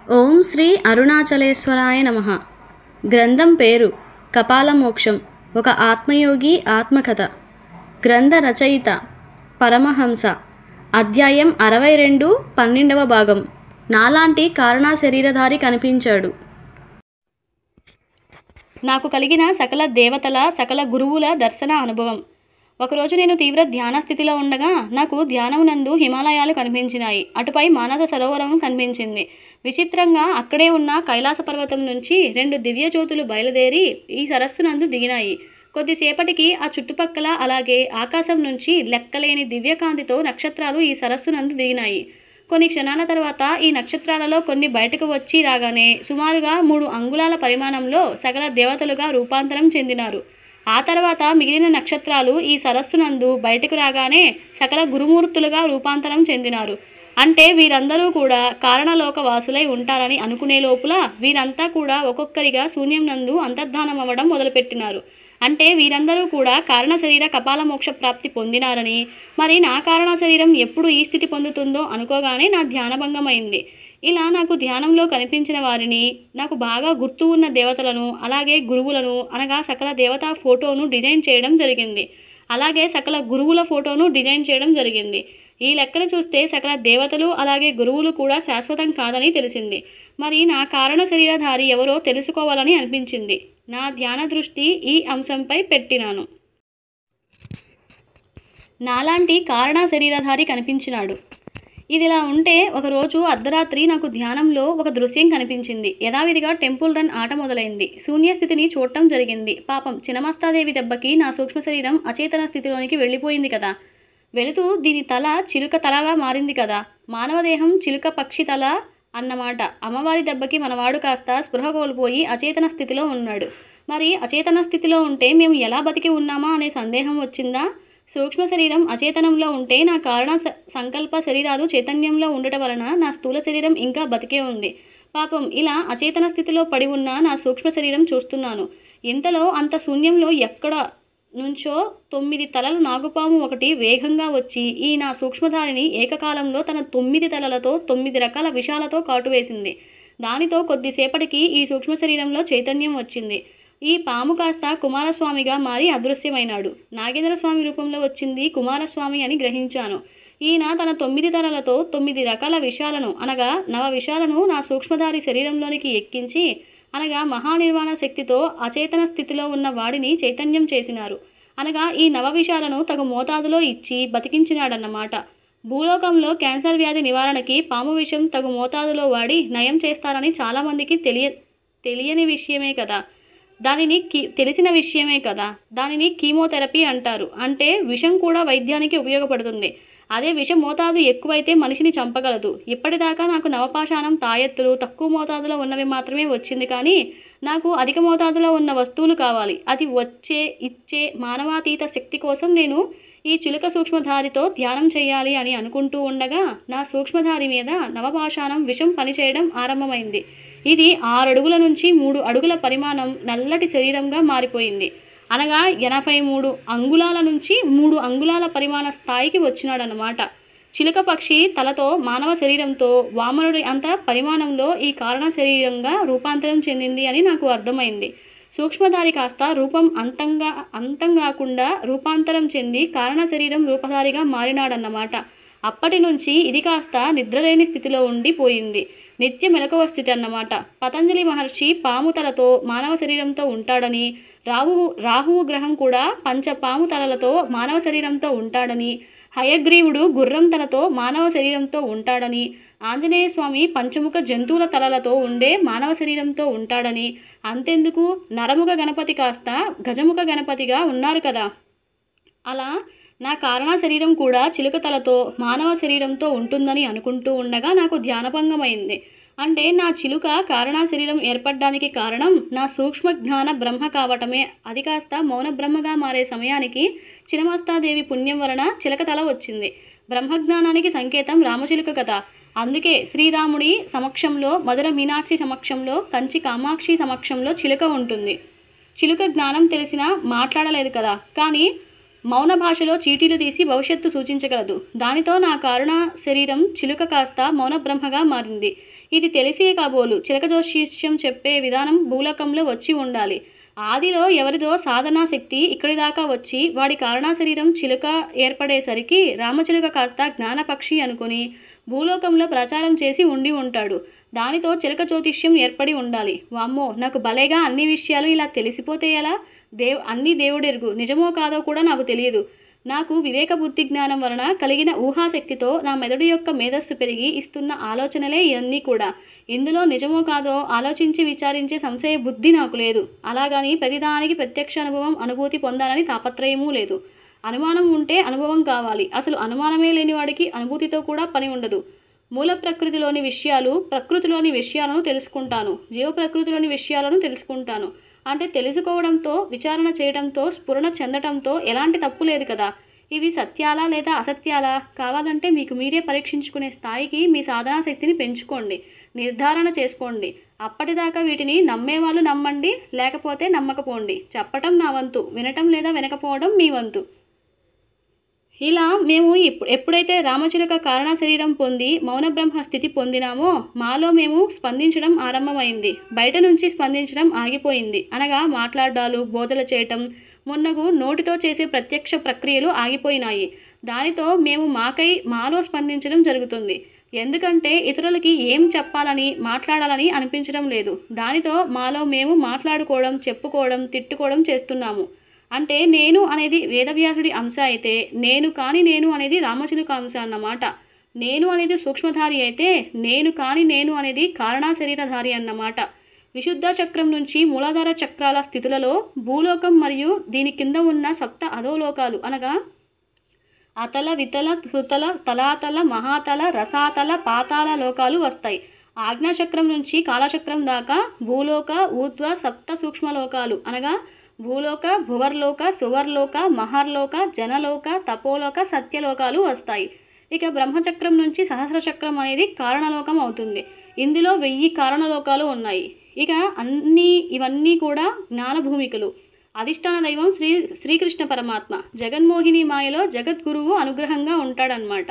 ఓం శ్రీ అరుణాచలేశ్వరాయ నమః. గ్రంథం పేరు కపాలమోక్షం. ఒక ఆత్మయోగి ఆత్మకథ. గ్రంథ రచయిత పరమహంస. అధ్యాయం 62, 12వ భాగం. నాలాంటి కారణా శరీరధారి కనిపించాడు. నాకు కలిగిన సకల దేవతల సకల గురువుల దర్శన అనుభవం. ఒకరోజు నేను తీవ్ర ధ్యాన స్థితిలో ఉండగా నాకు ధ్యానమునందు హిమాలయాలు కనిపించినాయి. అటుపై మానస సరోవరం కనిపించింది. విచిత్రంగా అక్కడే ఉన్న కైలాస పర్వతం నుంచి 2 దివ్యజ్యోతులు బయలుదేరి ఈ సరస్సునందు దిగినాయి. కొద్దిసేపటికి ఆ చుట్టుపక్కల అలాగే ఆకాశం నుంచి లెక్కలేని దివ్యకాంతితో నక్షత్రాలు ఈ సరస్సునందు దిగినాయి. కొన్ని క్షణాల తర్వాత ఈ నక్షత్రాలలో కొన్ని బయటకు వచ్చి రాగానే సుమారుగా 3 అంగుళాల పరిమాణంలో సకల దేవతలుగా రూపాంతరం చెందినారు. ఆ తర్వాత మిగిలిన నక్షత్రాలు ఈ సరస్సునందు బయటకు రాగానే సకల గురుమూర్తులుగా రూపాంతరం చెందినారు. అంటే వీరందరూ కూడా కారణలోక వాసులై ఉంటారని అనుకునే లోపల వీరంతా కూడా ఒక్కొక్కరిగా శూన్యం నందు అంతర్ధానం అవ్వడం మొదలుపెట్టినారు. అంటే వీరందరూ కూడా కారణ శరీర కపాల మోక్ష ప్రాప్తి పొందినారని, మరి నా కారణ శరీరం ఎప్పుడు ఈ స్థితి పొందుతుందో అనుకోగానే నా ధ్యానభంగమైంది. ఇలా నాకు ధ్యానంలో కనిపించిన వారిని, నాకు బాగా గుర్తు ఉన్న దేవతలను, అలాగే గురువులను అనగా సకల దేవతా ఫోటోను డిజైన్ చేయడం జరిగింది. అలాగే సకల గురువుల ఫోటోను డిజైన్ చేయడం జరిగింది. ఈ లెక్కన చూస్తే సకల దేవతలు అలాగే గురువులు కూడా శాశ్వతం కాదని తెలిసింది. మరి నా కారణ శరీరధారి ఎవరో తెలుసుకోవాలని అనిపించింది. నా ధ్యాన దృష్టి ఈ అంశంపై పెట్టినాను. నాలాంటి కారణ శరీరధారి కనిపించినాడు. ఇదిలా ఉంటే ఒకరోజు అర్ధరాత్రి నాకు ధ్యానంలో ఒక దృశ్యం కనిపించింది. యథావిధిగా టెంపుల్ రన్ ఆట మొదలైంది. శూన్యస్థితిని చూడటం జరిగింది. పాపం చినమస్తాదేవి దెబ్బకి నా సూక్ష్మ శరీరం అచేతన స్థితిలోనికి వెళ్ళిపోయింది కదా. వెళుతూ దీని తల చిలుక తలగా మారింది కదా. మానవదేహం చిలుక పక్షి తల అన్నమాట. అమ్మవారి దెబ్బకి మనవాడు కాస్త స్పృహ కోల్పోయి అచేతన స్థితిలో ఉన్నాడు. మరి అచేతన స్థితిలో ఉంటే మేము ఎలా బతికి ఉన్నామా అనే సందేహం వచ్చిందా? సూక్ష్మ శరీరం అచేతనంలో ఉంటే నా కారణ సంకల్ప శరీరాలు చైతన్యంలో ఉండటం వలన నా స్థూల శరీరం ఇంకా బతికే ఉంది. పాపం ఇలా అచేతన స్థితిలో పడి ఉన్న నా సూక్ష్మ శరీరం చూస్తున్నాను. ఇంతలో అంత శూన్యంలో ఎక్కడ నుంచో 9 తలల నాగుపాము ఒకటి వేగంగా వచ్చి ఈ నా సూక్ష్మధారిని ఏకకాలంలో తన 9 తలలతో 9 రకాల విషాలతో కాటువేసింది. దానితో కొద్దిసేపటికి ఈ సూక్ష్మ శరీరంలో చైతన్యం వచ్చింది. ఈ పాము కాస్త కుమారస్వామిగా మారి అదృశ్యమైనాడు. నాగేంద్ర స్వామి రూపంలో వచ్చింది కుమారస్వామి అని గ్రహించాను. ఈయన తన 9 తలలతో 9 రకాల విషాలను అనగా నవ విషాలను నా సూక్ష్మధారి శరీరంలోనికి ఎక్కించి అనగా మహానిర్వాణ శక్తితో అచేతన స్థితిలో ఉన్న వాడిని చైతన్యం చేసినారు. అనగా ఈ నవ విషాలను తగు మోతాదులో ఇచ్చి బతికించినాడన్నమాట. భూలోకంలో క్యాన్సర్ వ్యాధి నివారణకి పాము విషం తగు మోతాదులో వాడి నయం చేస్తారని చాలామందికి తెలియని విషయమే కదా. తెలిసిన విషయమే కదా. దానిని కీమోథెరపీ అంటారు. అంటే విషం కూడా వైద్యానికి ఉపయోగపడుతుంది. అదే విష మోతాదు ఎక్కువైతే మనిషిని చంపగలదు. ఇప్పటిదాకా నాకు నవపాషాణం తాయెత్తులు తక్కువ మోతాదులో ఉన్నవి మాత్రమే వచ్చింది. కానీ నాకు అధిక మోతాదులో ఉన్న వస్తువులు కావాలి. అది ఇచ్చే మానవాతీత శక్తి కోసం నేను ఈ చిలుక సూక్ష్మధారితో ధ్యానం చేయాలి అని అనుకుంటూ ఉండగా నా సూక్ష్మధారి మీద నవపాషాణం విషం పనిచేయడం ఆరంభమైంది. ఇది 6 అడుగుల నుంచి 3 అడుగుల పరిమాణం నల్లటి శరీరంగా మారిపోయింది. అనగా 83 అంగుళాల నుంచి 3 అంగుళాల పరిమాణ స్థాయికి వచ్చినాడన్నమాట. చిలుక పక్షి తలతో మానవ శరీరంతో వామనుడి అంత పరిమాణంలో ఈ కారణ శరీరంగా రూపాంతరం చెందింది అని నాకు అర్థమైంది. సూక్ష్మధారి కాస్త రూపం అంతం కాకుండా రూపాంతరం చెంది కారణ శరీరం రూపధారిగా మారినాడన్నమాట. అప్పటి నుంచి ఇది కాస్త నిద్రలేని స్థితిలో ఉండిపోయింది. నిత్య మెలకువ స్థితి అన్నమాట. పతంజలి మహర్షి పాము తలతో మానవ శరీరంతో ఉంటాడని, రాహువు గ్రహం కూడా పాము తలలతో మానవ శరీరంతో ఉంటాడని, హయగ్రీవుడు గుర్రం తలతో మానవ శరీరంతో ఉంటాడని, ఆంజనేయ స్వామి పంచముఖ జంతువుల తలలతో ఉండే మానవ శరీరంతో ఉంటాడని, అంతెందుకు నరముఖ గణపతి కాస్త గజముఖ గణపతిగా ఉన్నారు కదా. అలా నా కారణ శరీరం కూడా చిలుక తలతో మానవ శరీరంతో ఉంటుందని అనుకుంటూ ఉండగా నాకు ధ్యానభంగమైంది. అంటే నా చిలుక కారణ శరీరం ఏర్పడడానికి కారణం నా సూక్ష్మ జ్ఞాన బ్రహ్మ కావటమే. అది కాస్త మౌన బ్రహ్మగా మారే సమయానికి చినమస్తాదేవి పుణ్యం వలన చిలక తల వచ్చింది. బ్రహ్మజ్ఞానానికి సంకేతం రామచిలుక కదా. అందుకే శ్రీరాముడి సమక్షంలో, మధుర మీనాక్షి సమక్షంలో, కంచి కామాక్షి సమక్షంలో చిలుక ఉంటుంది. చిలుక జ్ఞానం తెలిసినా మాట్లాడలేదు కదా. కానీ మౌన భాషలో చీటీలు తీసి భవిష్యత్తు సూచించగలదు. దానితో నా కారణ శరీరం చిలుక కాస్త మౌన బ్రహ్మగా మారింది. ఇది తెలిసే కాబోలు చిలక జ్యోతిష్యం చెప్పే విధానం భూలోకంలో వచ్చి ఉండాలి. ఆదిలో ఎవరిదో సాధనా శక్తి ఇక్కడి దాకా వచ్చి వాడి కారణా శరీరం చిలుక ఏర్పడేసరికి రామచిలుక కాస్త జ్ఞానపక్షి అనుకుని భూలోకంలో ప్రచారం చేసి ఉండి ఉంటాడు. దానితో చిలక జ్యోతిష్యం ఏర్పడి ఉండాలి. వామ్మో, నాకు భలేగా అన్ని విషయాలు ఇలా తెలిసిపోతే ఎలా? అన్నీ దేవుడెరుగు, నిజమో కాదో కూడా నాకు తెలియదు. నాకు వివేక బుద్ధి జ్ఞానం వలన కలిగిన ఊహాశక్తితో నా మెదడు యొక్క మేధస్సు పెరిగి ఇస్తున్న ఆలోచనలే ఇవన్నీ కూడా. ఇందులో నిజమో కాదో ఆలోచించి విచారించే సంశయ బుద్ధి నాకు లేదు. అలాగని ప్రతిదానికి ప్రత్యక్ష అనుభవం అనుభూతి పొందాలని తాపత్రయమూ లేదు. అనుమానం ఉంటే అనుభవం కావాలి. అసలు అనుమానమే లేని వాడికి అనుభూతితో కూడా పని ఉండదు. మూల ప్రకృతిలోని విషయాలు ప్రకృతిలోని విషయాలను తెలుసుకుంటాను, జీవ ప్రకృతిలోని విషయాలను తెలుసుకుంటాను అంటే తెలుసుకోవడంతో విచారణ చేయడంతో స్ఫురణ చెందడంతో ఎలాంటి తప్పు లేదు కదా. ఇవి సత్యాలా లేదా అసత్యాలా కావాలంటే మీకు మీరే పరీక్షించుకునే స్థాయికి మీ సాధనా శక్తిని పెంచుకోండి, నిర్ధారణ చేసుకోండి. అప్పటిదాకా వీటిని నమ్మేవాళ్ళు నమ్మండి, లేకపోతే నమ్మకపోండి. చెప్పటం నా వంతు, వినటం లేదా వినకపోవడం మీ వంతు. ఇలా మేము ఎప్పుడైతే రామచిలుక కారణ శరీరం పొంది మౌన బ్రహ్మ స్థితి పొందినామో మాలో మేము స్పందించడం ఆరంభమైంది. బయట నుంచి స్పందించడం ఆగిపోయింది. అనగా మాట్లాడాలు, బోధలు చేయటం మొన్నగు నోటితో చేసే ప్రత్యక్ష ప్రక్రియలు ఆగిపోయినాయి. దానితో మేము మాలో స్పందించడం జరుగుతుంది. ఎందుకంటే ఇతరులకి ఏం చెప్పాలని మాట్లాడాలని అనిపించడం లేదు. దానితో మాలో మేము మాట్లాడుకోవడం, చెప్పుకోవడం, తిట్టుకోవడం చేస్తున్నాము. అంటే నేను అనేది వేదవ్యాసుడి అంశ అయితే నేను కాని నేను అనేది రామచిలుక అంశ అన్నమాట. నేను అనేది సూక్ష్మధారి అయితే నేను కాని నేను అనేది కారణా శరీరధారి అన్నమాట. విశుద్ధ చక్రం నుంచి మూలాధార చక్రాల స్థితులలో భూలోకం మరియు దీని కింద ఉన్న సప్త అధోలోకాలు అనగా అతల, వితల, హృతల, తలాతల, మహాతల, రసాతల, పాతాల లోకాలు వస్తాయి. ఆజ్ఞాచక్రం నుంచి కాలచక్రం దాకా భూలోక, ఊర్ధ్వ, సప్త సూక్ష్మలోకాలు అనగా భూలోక, భువర్లోక, సువర్లోక, మహర్లోక, జనలోక, తపోలోక, సత్యలోకాలు వస్తాయి. ఇక బ్రహ్మచక్రం నుంచి సహస్రచక్రం అనేది కారణలోకం అవుతుంది. ఇందులో 1000 కారణలోకాలు ఉన్నాయి. ఇక ఇవన్నీ కూడా జ్ఞానభూమికలు. అధిష్టాన దైవం శ్రీకృష్ణ పరమాత్మ జగన్మోహిని మాయలో జగద్గురువు అనుగ్రహంగా ఉంటాడనమాట.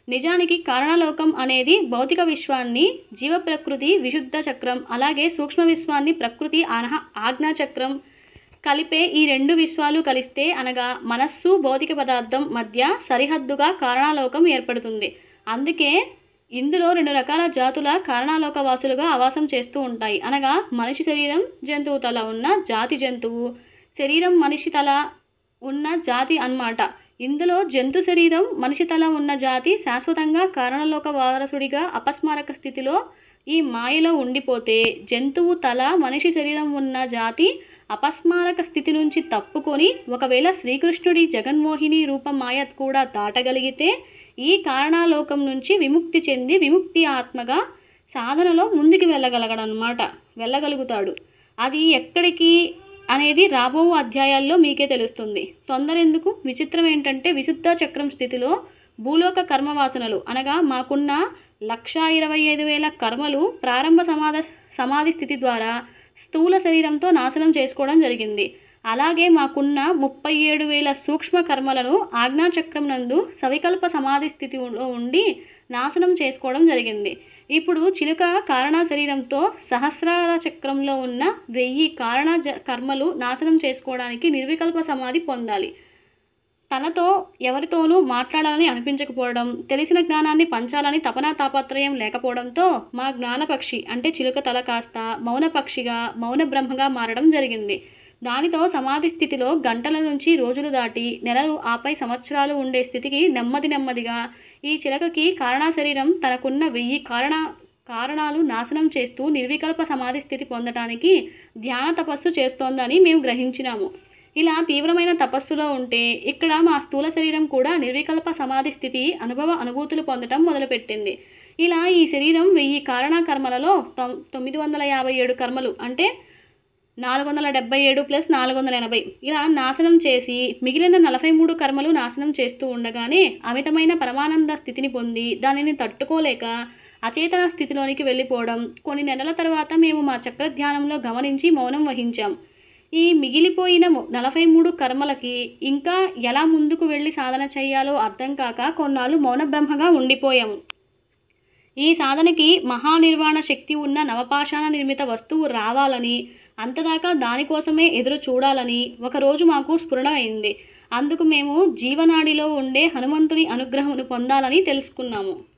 నిజానికి కారణలోకం అనేది భౌతిక విశ్వాన్ని, జీవ ప్రకృతి విశుద్ధ చక్రం, అలాగే సూక్ష్మ విశ్వాన్ని ప్రకృతి ఆజ్ఞాచక్రం కలిపే ఈ 2 విశ్వాలు కలిస్తే అనగా మనస్సు భౌతిక పదార్థం మధ్య సరిహద్దుగా కారణాలోకం ఏర్పడుతుంది. అందుకే ఇందులో 2 రకాల జాతుల కారణాలోక వాసులుగా ఆవాసం చేస్తూ ఉంటాయి. అనగా మనిషి శరీరం జంతువు తల ఉన్న జాతి జంతువు, శరీరం మనిషి తల ఉన్న జాతి అన్నమాట. ఇందులో జంతు శరీరం మనిషి తల ఉన్న జాతి శాశ్వతంగా కారణలోక వారసుడిగా అపస్మారక స్థితిలో ఈ మాయలో ఉండిపోతే, జంతువు తల మనిషి శరీరం ఉన్న జాతి అపస్మారక స్థితి నుంచి తప్పుకొని ఒకవేళ శ్రీకృష్ణుడి జగన్మోహిని రూప మాయ కూడా దాటగలిగితే ఈ కారణాలోకం నుంచి విముక్తి చెంది విముక్తి ఆత్మగా సాధనలో ముందుకు వెళ్ళగలుగుతాడు. అది ఎక్కడికి అనేది రాబో అధ్యాయాల్లో మీకే తెలుస్తుంది. తొందర ఎందుకు? విచిత్రం ఏంటంటే విశుద్ధ చక్రం స్థితిలో భూలోక కర్మవాసనలు అనగా మాకున్న 1,25,000 కర్మలు ప్రారంభ సమాధి స్థితి ద్వారా స్థూల శరీరంతో నాశనం చేసుకోవడం జరిగింది. అలాగే మాకున్న 37,000 సూక్ష్మ కర్మలను ఆజ్ఞాచక్రం నందు సవికల్ప సమాధి స్థితిలో ఉండి నాశనం చేసుకోవడం జరిగింది. ఇప్పుడు చిలుక కారణ శరీరంతో సహస్రార చక్రంలో ఉన్న 1000 కారణ కర్మలు నాశనం చేసుకోవడానికి నిర్వికల్ప సమాధి పొందాలి. తనతో ఎవరితోనూ మాట్లాడాలని అనిపించకపోవడం, తెలిసిన జ్ఞానాన్ని పంచాలని తపనా తాపత్రయం లేకపోవడంతో మా జ్ఞానపక్షి అంటే చిలుక తల కాస్త మౌనపక్షిగా మౌన బ్రహ్మగా మారడం జరిగింది. దానితో సమాధి స్థితిలో గంటల నుంచి రోజులు దాటి నెలలు ఆపై సంవత్సరాలు ఉండే స్థితికి నెమ్మదిగా ఈ చిలకకి కారణా శరీరం తనకున్న 1000 కారణాలు నాశనం చేస్తూ నిర్వికల్ప సమాధి స్థితి పొందడానికి ధ్యాన తపస్సు చేస్తోందని మేము గ్రహించినాము. ఇలా తీవ్రమైన తపస్సులో ఉంటే ఇక్కడ మా స్థూల శరీరం కూడా నిర్వికల్ప సమాధి స్థితి అనుభూతులు పొందటం మొదలుపెట్టింది. ఇలా ఈ శరీరం 1000 కారణ కర్మలలో 957 కర్మలు అంటే 477 + 480 ఇలా నాశనం చేసి మిగిలిన 43 కర్మలు నాశనం చేస్తూ ఉండగానే అమితమైన పరమానంద స్థితిని పొంది దానిని తట్టుకోలేక అచేతన స్థితిలోనికి వెళ్ళిపోవడం కొన్ని నెలల తర్వాత మేము మా చక్ర ధ్యానంలో గమనించి మౌనం వహించాం. ఈ మిగిలిపోయిన 43 కర్మలకి ఇంకా ఎలా ముందుకు వెళ్ళి సాధన చేయాలో అర్థం కాక కొన్నాళ్ళు మౌన బ్రహ్మగా ఉండిపోయాము. ఈ సాధనకి మహానిర్వాణ శక్తి ఉన్న నవపాషాణ నిర్మిత వస్తువు రావాలని, అంతదాకా దానికోసమే ఎదురు చూడాలని ఒకరోజు మాకు స్ఫురణ అయింది. అందుకు మేము జీవనాడిలో ఉండే హనుమంతుని అనుగ్రహమును పొందాలని తెలుసుకున్నాము.